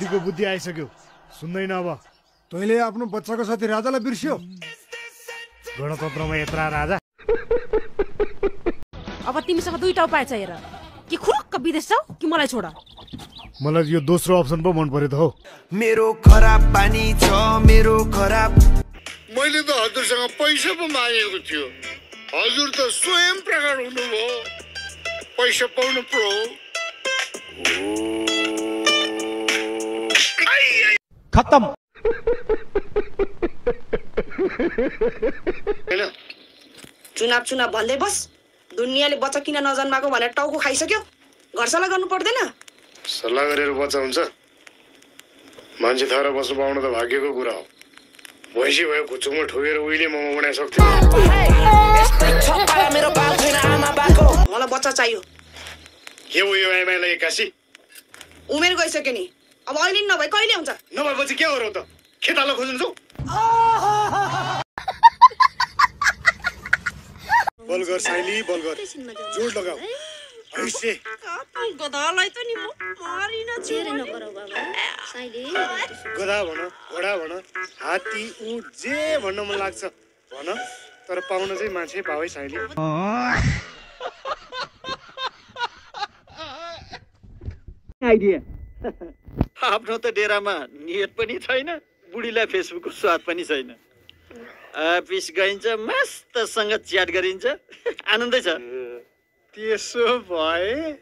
बुढीको बुद्धि आइसक्यो, सुन्दैन अब। तैँले आफ्नो बच्चाको साथी राजालाई बिर्स्यो। गणतन्त्रमा यत्रा राजा। अब तिमीसँग दुईटा उपाय छ हेर, कि खुरुक्क विदेश जाऊ कि मलाई छोड। मलाई यो दोस्रो अप्सन पो मन पर्यो त हो। मेरो खराब बानी छ, मेरो खराब। मैले त हजुरसँग पैसा पो मागेको थियो, हजुर त स्वयं प्रकट हुनुभयो। पैसा पाउनु पर्यो। खत्तम। चुनाव भन्दै बस, दुनियाँले बच्चा किन नजन्माको भनेर टाउको खाइसक्यो। घर सल्लाह गर्नु पर्दैन। सल्लाह गरेर बच्चा हुन्छ? मान्छे थाहा बस्नु पाउनु त भाग्यको कुरा हो। भैँसी भयो खुच्चुमा ठोकेर उहिले मोमो बनाइसक्थ्यो। मलाई बच्चा चाहियो। के हो यो आइमाईलाई एक्कासी? उमेर गइसक्यो नि, अब अहिले नभए कहिले हुन्छ? नभएपछि के गरौ त? खेताला खोज्नु छौ? बल गर साइली, बल गर। जोड लगाऊ। ऐसे गधालाई त नि म मारिन चेरे नगरौ बाबा। साइली गधा भन, घोडा भन, हात्ती, ऊँट जे भन्न मन लाग्छ भन, तर पाउन चाहिँ मान्छे पाउ है साइली। आइडिया। आफ्नो त डेरामा नेट पनि छैन, बुढीलाई फेसबुकको स्वाद पनि छैन। अफिस गइन्छ, मस्तसँग च्याट गरिन्छ, आनन्दै छ। त्यसो भए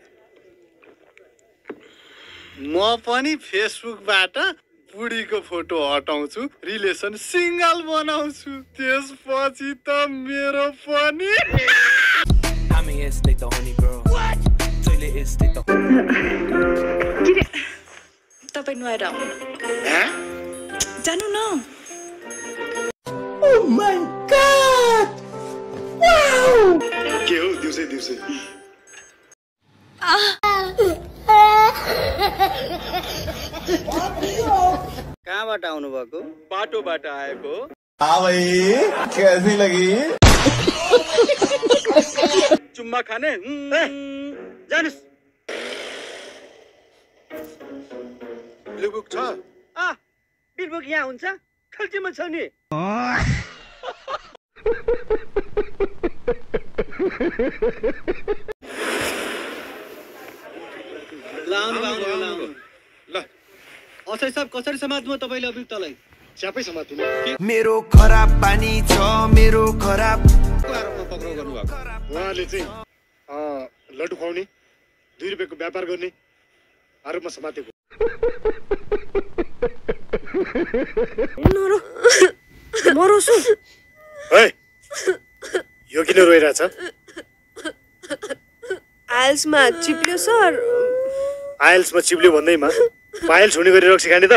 म पनि फेसबुकबाट बुढीको फोटो हटाउँछु, रिलेसन सिंगल बनाउँछु, त्यसपछि त मेरो पनि। तपाईँ नुहाएर आउनु। जानु न। Oh my God! Wow! के हो दिउँसै दिउँसै? कहाँबाट आउनु भएको? बाटोबाट आएको। हाँ भाई, कैसी लगी? चुम्मा खाने? जानुस्। बिलबुक छ? बिलबुक यहाँ हुन्छ? खल्तीमा छ नि। असै साहब कसरी समात्नु तपाईले अभियुक्तलाई? च्यापै समात्नु। मेरो खराब बानी छ, मेरो खराब। आरोपमा पक्राउ गर्नुभएको। उहाँले चाहिँ लड्डु खुवाउने, 2 रुपियाँको व्यापार गर्ने आरोपमा समातेको। मरोसु। यो किन रोइरहेछ? आइल्समा चिप्ल्यो सर। आइल्समा चिप्ल्यो भन्दैमा पाइल्स हुने गरी रक्सी खाने त?